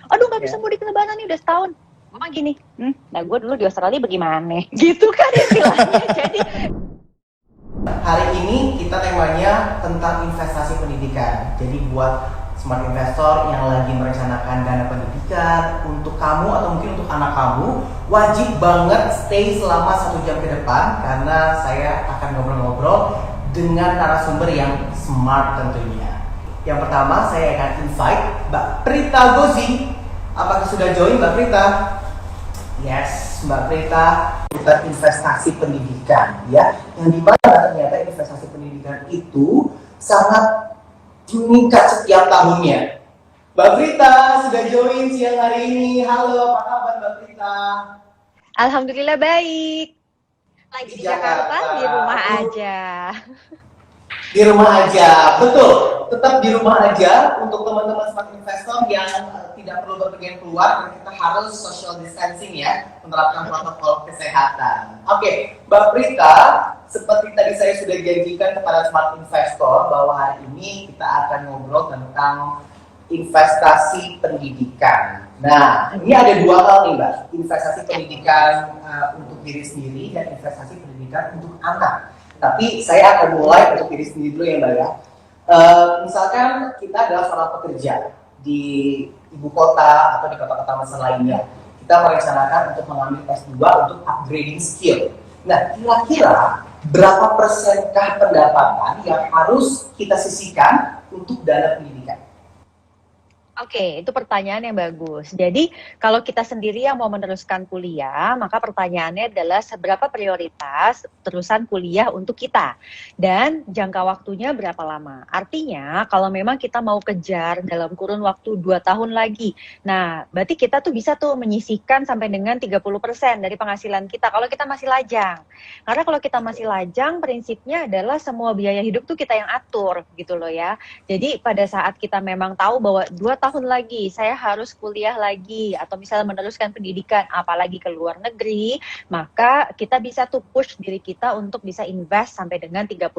aduh nggak bisa mudik lebaran nih udah setahun. Mama gini, nah gue dulu di Australia bagaimana? Gitu kan istilahnya. Jadi hari ini kita temanya tentang investasi pendidikan. Jadi buat smart investor yang lagi merencanakan dana pendidikan untuk kamu atau mungkin untuk anak kamu, wajib banget stay selama 1 jam ke depan karena saya akan ngobrol-ngobrol dengan narasumber yang smart tentunya. Yang pertama saya akan invite Mbak Prita Gozi. Apakah sudah join Mbak Prita? Yes, Mbak Prita, kita investasi pendidikan ya, yang dimana ternyata investasi pendidikan itu sangat meningkat setiap tahunnya. Mbak Prita sudah join siang hari ini. Halo, apa kabar Mbak Prita? alhamdulillah baik. Lagi di Jakarta, di rumah aja. Di rumah aja, betul. Tetap di rumah aja untuk teman-teman smart investor yang tidak perlu berpergian keluar, karena kita harus social distancing ya, menerapkan protokol kesehatan. Oke, Mbak Prita, seperti tadi saya sudah janjikan kepada smart investor bahwa hari ini kita akan ngobrol tentang investasi pendidikan. Nah, ini ada 2 hal nih Mbak, investasi pendidikan untuk diri sendiri dan investasi pendidikan untuk anak. Tapi saya akan mulai untuk diri sendiri dulu ya Mbak ya. Misalkan kita adalah seorang pekerja di ibu kota atau di kota-kota besar lainnya. Kita merencanakan untuk mengambil S2 untuk upgrading skill. Nah, kira-kira berapa persenkah pendapatan yang harus kita sisihkan untuk dana pendidikan? Oke, itu pertanyaan yang bagus. Jadi, kalau kita sendiri yang mau meneruskan kuliah, maka pertanyaannya adalah seberapa prioritas terusan kuliah untuk kita dan jangka waktunya berapa lama. Artinya, kalau memang kita mau kejar dalam kurun waktu 2 tahun lagi, nah, berarti kita tuh bisa tuh menyisihkan sampai dengan 30% dari penghasilan kita kalau kita masih lajang. Karena kalau kita masih lajang, prinsipnya adalah semua biaya hidup tuh kita yang atur gitu loh ya. Jadi, pada saat kita memang tahu bahwa 2 tahun lagi saya harus kuliah lagi atau misalnya meneruskan pendidikan apalagi ke luar negeri, maka kita bisa tuh push diri kita untuk bisa invest sampai dengan 30%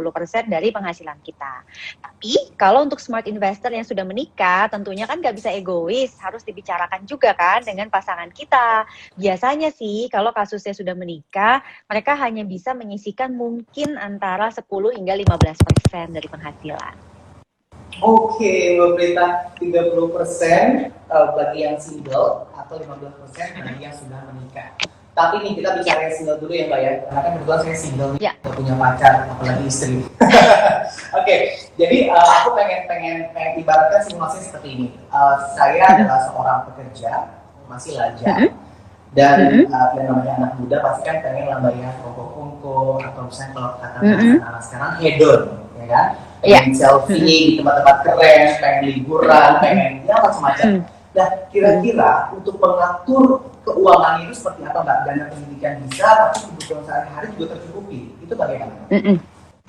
dari penghasilan kita. Tapi kalau untuk smart investor yang sudah menikah, tentunya kan nggak bisa egois, harus dibicarakan juga kan dengan pasangan kita. Biasanya sih kalau kasusnya sudah menikah, mereka hanya bisa menyisihkan mungkin antara 10 hingga 15% dari penghasilan. Oke, Mbak Prita, 30% bagi yang single atau 15% bagi yang sudah menikah. Tapi nih kita bicara yang single dulu ya Mbak ya, karena kan kebetulan saya single nih, nggak punya pacar, apalagi istri. Oke, jadi aku pengen ibaratkan simulasinya seperti ini. Saya adalah seorang pekerja, masih lajang, dan yang namanya anak muda pasti kan pengen lah bayar kongko-kongko atau misalnya kalau kata anak sekarang hedon, ya kan? Pengen selfie di tempat-tempat keren, pengen liburan, pengen ya macam-macam. Nah, kira-kira untuk mengatur keuangan itu seperti apa Mbak? Dana pendidikan bisa, tapi kebutuhan sehari-hari juga tercukupi. Itu bagaimana?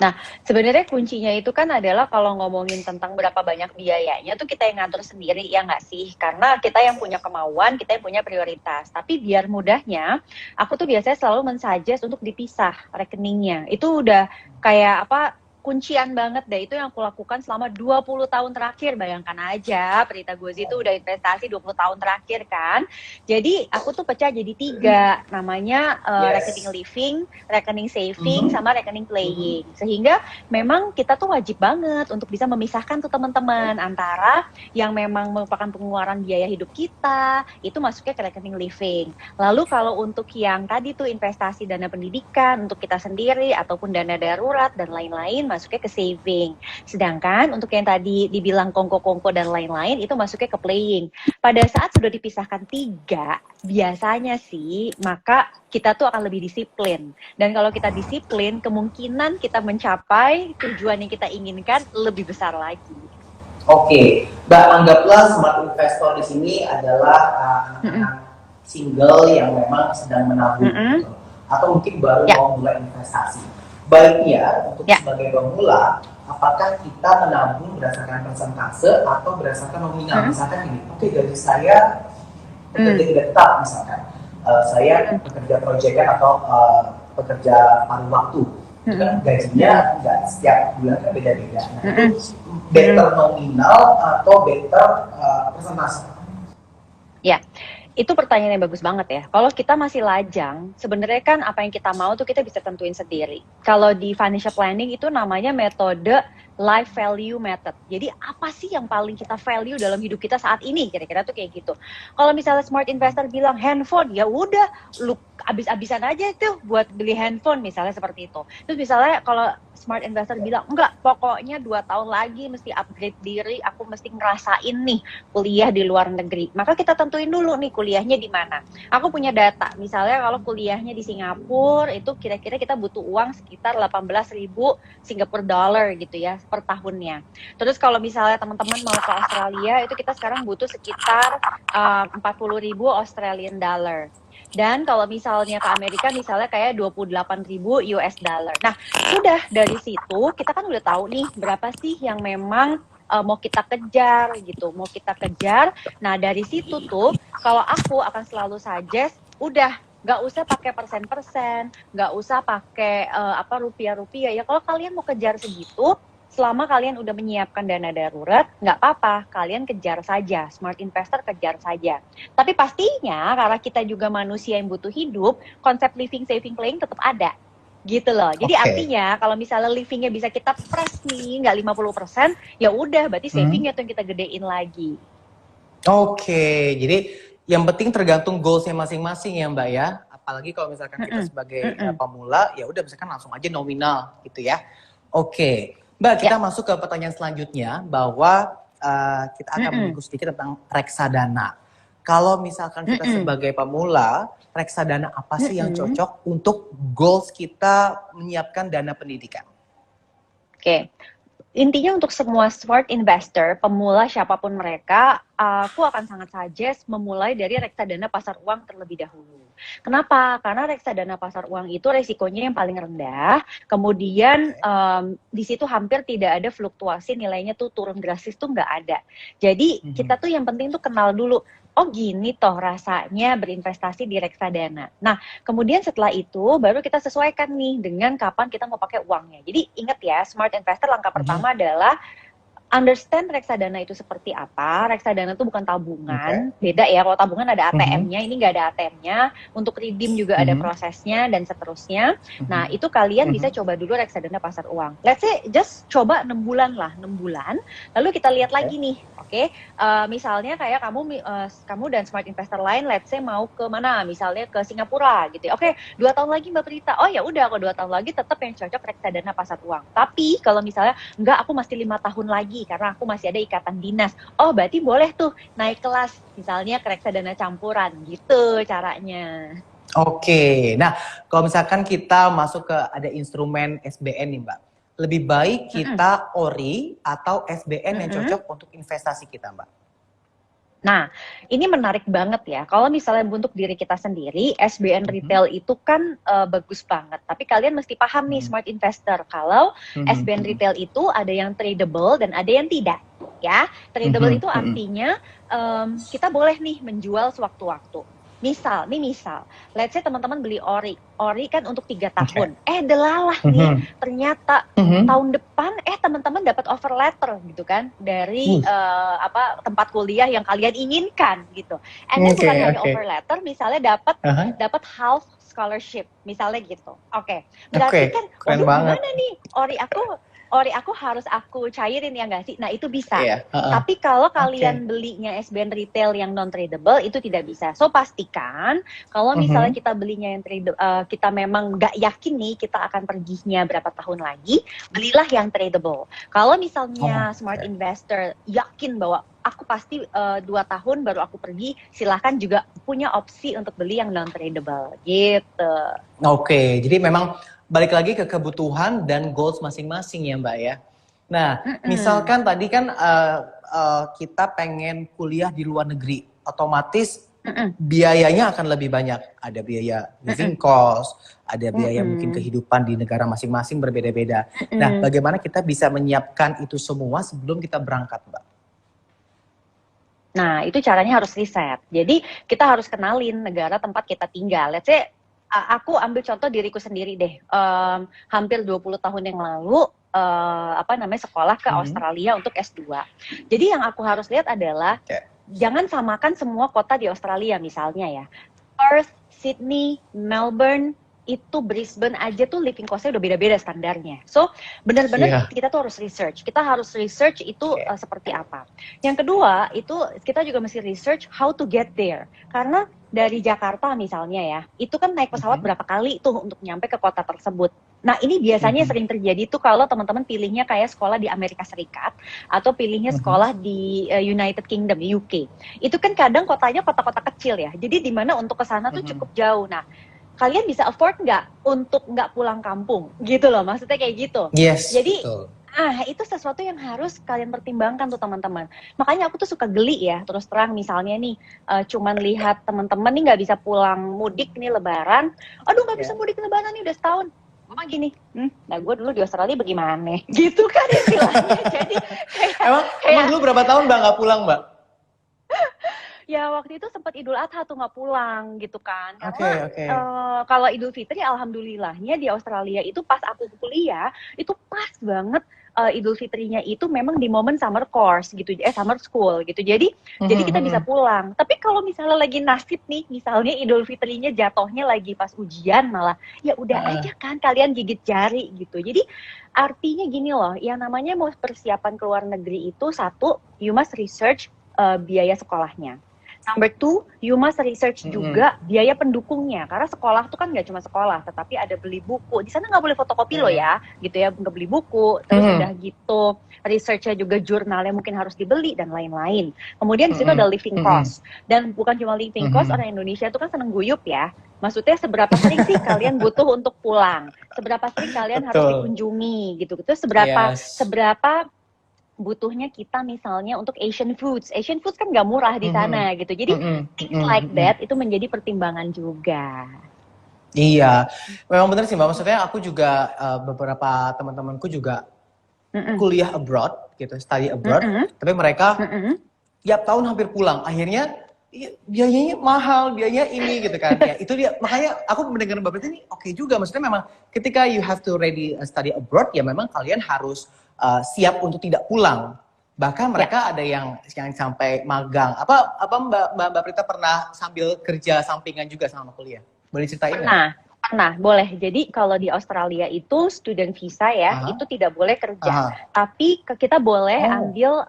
Nah, sebenarnya kuncinya itu kan adalah kalau ngomongin tentang berapa banyak biayanya tuh kita yang ngatur sendiri, ya nggak sih? Karena kita yang punya kemauan, kita yang punya prioritas. Tapi biar mudahnya, aku tuh biasanya selalu mensuggest untuk dipisah rekeningnya. Itu udah kayak apa? Kuncian banget deh, itu yang aku lakukan selama 20 tahun terakhir. Bayangkan aja, Prita Gozi itu udah investasi 20 tahun terakhir kan. Jadi aku tuh pecah jadi 3, namanya rekening living, rekening saving, sama rekening playing. Sehingga memang kita tuh wajib banget untuk bisa memisahkan tuh teman-teman antara yang memang merupakan pengeluaran biaya hidup kita, itu masuknya ke rekening living. Lalu kalau untuk yang tadi tuh investasi dana pendidikan untuk kita sendiri ataupun dana darurat dan lain-lain, masuknya ke saving. Sedangkan untuk yang tadi dibilang kongko-kongko dan lain-lain itu masuknya ke playing. Pada saat sudah dipisahkan 3, biasanya sih maka kita tuh akan lebih disiplin. Dan kalau kita disiplin, kemungkinan kita mencapai tujuan yang kita inginkan lebih besar lagi. Oke, Mbak, anggaplah smart investor di sini adalah anak single yang memang sedang menabung, gitu. Atau mungkin baru mau mulai investasi. Baiknya untuk sebagai pemula, apakah kita menabung berdasarkan persentase atau berdasarkan nominal? Misalkan ini, oke, gaji saya pekerja tidak tetap, misalkan saya pekerja proyekan atau pekerja paruh waktu, itu kan gajinya nggak setiap bulan kan beda-beda. Nah, itu better nominal atau better persentase? Ya, itu pertanyaan yang bagus banget ya. Kalau kita masih lajang, sebenarnya kan apa yang kita mau tuh kita bisa tentuin sendiri. Kalau di financial planning itu namanya metode life value method. Jadi apa sih yang paling kita value dalam hidup kita saat ini? Kira-kira tuh kayak gitu. Kalau misalnya smart investor bilang handphone, ya udah lu abis-abisan aja tuh buat beli handphone misalnya seperti itu. Terus misalnya kalau smart investor bilang enggak, pokoknya 2 tahun lagi mesti upgrade diri, aku mesti ngerasain nih kuliah di luar negeri. Maka kita tentuin dulu nih kuliahnya di mana. Aku punya data, misalnya kalau kuliahnya di Singapura itu kira-kira kita butuh uang sekitar 18.000 Singapore dollar gitu ya per tahunnya. Terus kalau misalnya teman-teman mau ke Australia itu kita sekarang butuh sekitar 40.000 Australian dollar. Dan kalau misalnya ke Amerika misalnya kayak 28.000 US dollar. Nah, sudah dari situ kita kan udah tahu nih berapa sih yang memang mau kita kejar gitu, mau kita kejar. Nah dari situ tuh, kalau aku akan selalu suggest, udah nggak usah pakai persen-persen, nggak usah pakai rupiah-rupiah ya. Kalau kalian mau kejar segitu, selama kalian udah menyiapkan dana darurat, nggak apa-apa, kalian kejar saja, smart investor kejar saja. Tapi pastinya karena kita juga manusia yang butuh hidup, konsep living, saving, playing tetap ada. Gitu loh. Jadi artinya kalau misalnya livingnya bisa kita press nih, nggak 50%, ya udah berarti savingnya tuh yang kita gedein lagi. Oke, jadi yang penting tergantung goalsnya masing-masing ya Mbak ya. Apalagi kalau misalkan kita sebagai pemula, ya udah misalkan langsung aja nominal gitu ya. Oke, Mbak kita masuk ke pertanyaan selanjutnya bahwa kita akan menyinggung sedikit tentang reksadana. Kalau misalkan kita sebagai pemula, reksadana apa sih yang cocok untuk goals kita menyiapkan dana pendidikan? Oke. Intinya untuk semua smart investor, pemula siapapun mereka, aku akan sangat suggest memulai dari reksadana pasar uang terlebih dahulu. Kenapa? Karena reksadana pasar uang itu resikonya yang paling rendah, kemudian di situ hampir tidak ada fluktuasi, nilainya tuh turun drastis tuh nggak ada. Jadi kita tuh yang penting tuh kenal dulu, oh gini toh rasanya berinvestasi di reksadana. Nah, kemudian setelah itu baru kita sesuaikan nih dengan kapan kita mau pakai uangnya. Jadi ingat ya, smart investor langkah pertama adalah understand reksadana itu seperti apa. Reksadana itu bukan tabungan, beda ya. Kalau tabungan ada ATM-nya, ini nggak ada ATM-nya. Untuk redeem juga ada prosesnya dan seterusnya. Nah, itu kalian bisa coba dulu reksadana pasar uang. Let's say just coba 6 bulan lah, 6 bulan. Lalu kita lihat lagi nih, oke? Misalnya kayak kamu dan smart investor lain, let's say mau ke mana? Misalnya ke Singapura gitu. Oke, 2 tahun lagi Mbak Prita. Oh ya udah, kalau 2 tahun lagi tetap yang cocok reksadana pasar uang. Tapi kalau misalnya enggak, aku masih 5 tahun lagi karena aku masih ada ikatan dinas. Oh, berarti boleh tuh naik kelas, misalnya ke reksadana campuran, gitu caranya. Oke, nah kalau misalkan kita masuk ke ada instrumen SBN nih Mbak, lebih baik kita ORI atau SBN yang cocok untuk investasi kita Mbak? Nah, ini menarik banget ya. Kalau misalnya untuk diri kita sendiri, SBN retail itu kan bagus banget. Tapi kalian mesti paham nih smart investor, kalau SBN retail itu ada yang tradable dan ada yang tidak. Ya, tradable itu artinya kita boleh nih menjual sewaktu-waktu. Misal, let's say teman-teman beli ori kan untuk 3 tahun. Delalah nih, ternyata tahun depan teman-teman dapat offer letter gitu kan dari tempat kuliah yang kalian inginkan gitu. And then bukan hanya offer letter, misalnya dapat half scholarship misalnya gitu. Oke. Berarti kan gimana nih ori aku harus aku cairin ya nggak sih? Nah itu bisa. Tapi kalau kalian belinya SBN retail yang non tradable itu tidak bisa. So pastikan kalau misalnya kita belinya yang tradable, kita memang nggak yakin nih kita akan perginya berapa tahun lagi, belilah yang tradable. Kalau misalnya smart investor yakin bahwa aku pasti 2 tahun baru aku pergi, silahkan juga punya opsi untuk beli yang non tradable gitu. Oke, jadi memang balik lagi ke kebutuhan dan goals masing-masing ya Mbak ya. Nah, misalkan tadi kan kita pengen kuliah di luar negeri, otomatis biayanya akan lebih banyak. Ada biaya living cost, ada biaya mungkin kehidupan di negara masing-masing berbeda-beda. Nah, bagaimana kita bisa menyiapkan itu semua sebelum kita berangkat Mbak? Nah, itu caranya harus riset. Jadi, kita harus kenalin negara tempat kita tinggal. Let's say aku ambil contoh diriku sendiri deh, hampir 20 tahun yang lalu sekolah ke Australia untuk S2. Jadi yang aku harus lihat adalah jangan samakan semua kota di Australia misalnya ya. Perth, Sydney, Melbourne, itu Brisbane aja tuh living cost-nya udah beda-beda standarnya. So, benar-benar kita tuh harus research. Kita harus research itu seperti apa. Yang kedua, itu kita juga mesti research how to get there. Karena dari Jakarta misalnya ya, itu kan naik pesawat berapa kali tuh untuk nyampe ke kota tersebut. Nah, ini biasanya sering terjadi tuh kalau teman-teman pilihnya kayak sekolah di Amerika Serikat atau pilihnya sekolah di United Kingdom, UK. Itu kan kadang kotanya kota-kota kecil ya. Jadi di mana untuk ke sana tuh cukup jauh. Nah, kalian bisa afford nggak untuk nggak pulang kampung gitu loh, maksudnya kayak gitu. Yes, jadi betul. itu sesuatu yang harus kalian pertimbangkan tuh teman-teman. Makanya aku tuh suka geli ya, terus terang misalnya nih cuman lihat teman-teman nih nggak bisa pulang mudik nih lebaran, aduh nggak bisa mudik lebaran nih udah setahun. Mama gini, nah gue dulu di Australia bagaimana gitu kan istilahnya. Jadi emang dulu berapa tahun Mbak nggak pulang Mbak? Ya waktu itu sempat Idul Adha tuh nggak pulang gitu kan. Karena Okay. Kalau Idul Fitri alhamdulillahnya di Australia itu pas aku kuliah itu pas banget Idul Fitrinya itu memang di momen summer course gitu, summer school gitu. Jadi kita bisa pulang. Tapi kalau misalnya lagi nasib nih, misalnya Idul Fitrinya jatuhnya lagi pas ujian malah, ya udah aja kan kalian gigit jari gitu. Jadi artinya gini loh, yang namanya mau persiapan ke luar negeri itu satu, you must research biaya sekolahnya. Number 2, you must research juga biaya pendukungnya. Karena sekolah tuh kan nggak cuma sekolah, tetapi ada beli buku. Di sana nggak boleh fotokopi loh ya, gitu ya, nggak beli buku. Terus udah gitu, researchnya juga jurnalnya mungkin harus dibeli dan lain-lain. Kemudian di situ ada living cost. Dan bukan cuma living cost, orang Indonesia tuh kan seneng guyup ya. Maksudnya seberapa sering sih kalian butuh untuk pulang? Seberapa sering kalian harus dikunjungi gitu. Terus seberapa butuhnya kita misalnya untuk Asian foods kan nggak murah di sana gitu. Jadi things like that itu menjadi pertimbangan juga. Iya, memang benar sih Mbak. Maksudnya aku juga beberapa teman-temanku juga kuliah abroad gitu, study abroad. Tapi mereka tiap tahun hampir pulang. Akhirnya biayanya mahal, biayanya ini gitu kan. Ya, itu dia. Makanya aku mendengar Mbak Prita ini oke juga. Maksudnya memang ketika you have to ready study abroad ya memang kalian harus siap untuk tidak pulang. Bahkan mereka ada yang sampai magang. Apa Mbak Prita pernah sambil kerja sampingan juga sama kuliah? Boleh ceritain nggak? Pernah, boleh. Jadi kalau di Australia itu student visa ya, itu tidak boleh kerja. Tapi kita boleh ambil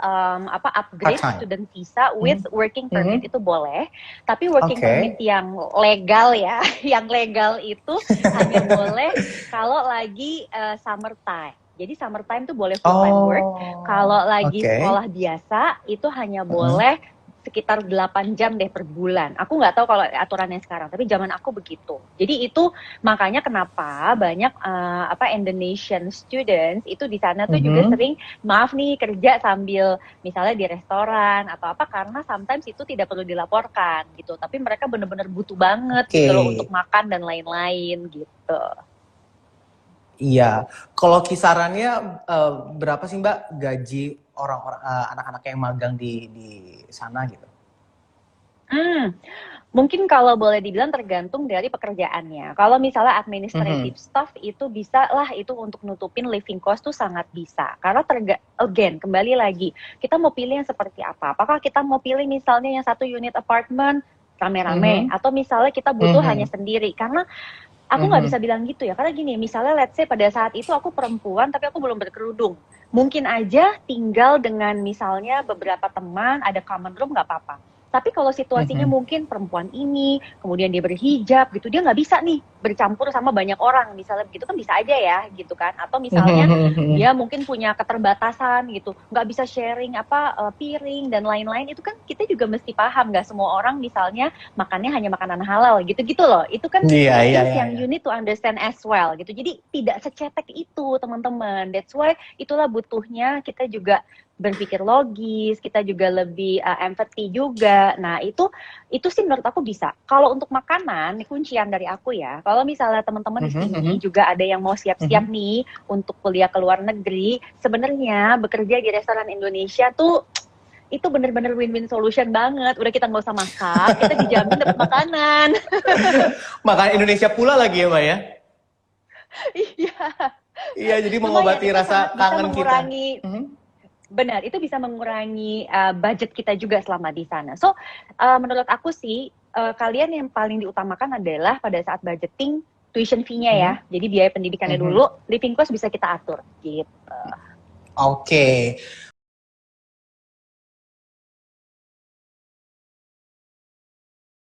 upgrade student visa with working permit itu boleh. Tapi working permit yang legal ya, yang legal itu hanya boleh kalau lagi summertime. Jadi summertime tuh boleh full time work. Kalau lagi sekolah biasa itu hanya boleh sekitar 8 jam deh per bulan. Aku nggak tahu kalau aturannya sekarang, tapi zaman aku begitu. Jadi itu makanya kenapa banyak Indonesian students itu di sana tuh juga sering maaf nih kerja sambil misalnya di restoran atau apa karena sometimes itu tidak perlu dilaporkan gitu. Tapi mereka benar-benar butuh banget gitu loh untuk makan dan lain-lain gitu. Iya, kalau kisarannya berapa sih Mbak gaji orang-orang anak-anak yang magang di sana gitu? Mungkin kalau boleh dibilang tergantung dari pekerjaannya. Kalau misalnya administrative staff itu bisa lah itu untuk nutupin living cost tuh sangat bisa. Karena again kembali lagi kita mau pilih yang seperti apa? Apakah kita mau pilih misalnya yang satu unit apartment rame-rame atau misalnya kita butuh hanya sendiri? Karena aku nggak bisa bilang gitu ya, karena gini, misalnya let's say pada saat itu aku perempuan tapi aku belum berkerudung. Mungkin aja tinggal dengan misalnya beberapa teman, ada common room nggak apa-apa. Tapi kalau situasinya mungkin perempuan ini, kemudian dia berhijab gitu, dia nggak bisa nih bercampur sama banyak orang, misalnya begitu kan bisa aja ya gitu kan. Atau misalnya dia mungkin punya keterbatasan gitu, nggak bisa sharing piring dan lain-lain, itu kan kita juga mesti paham, nggak semua orang misalnya makannya hanya makanan halal gitu-gitu loh. Itu kan yang you need to understand as well gitu. Jadi tidak secetek itu teman-teman. That's why itulah butuhnya kita juga berpikir logis, kita juga lebih empathy juga. Nah, itu sih menurut aku bisa. Kalau untuk makanan, kuncian dari aku ya. Kalau misalnya teman-teman di sini juga ada yang mau siap-siap nih untuk kuliah ke luar negeri, sebenarnya bekerja di restoran Indonesia tuh itu bener-bener win-win solution banget. Udah kita nggak usah masak, kita dijamin dapat makanan. Makanan Indonesia pula lagi ya, Mbak ya? Iya. Iya, jadi mengobati rasa kangen kita. Benar, itu bisa mengurangi budget kita juga selama di sana. So, menurut aku sih, kalian yang paling diutamakan adalah pada saat budgeting tuition fee-nya ya. Jadi biaya pendidikannya dulu, living cost bisa kita atur gitu. Oke.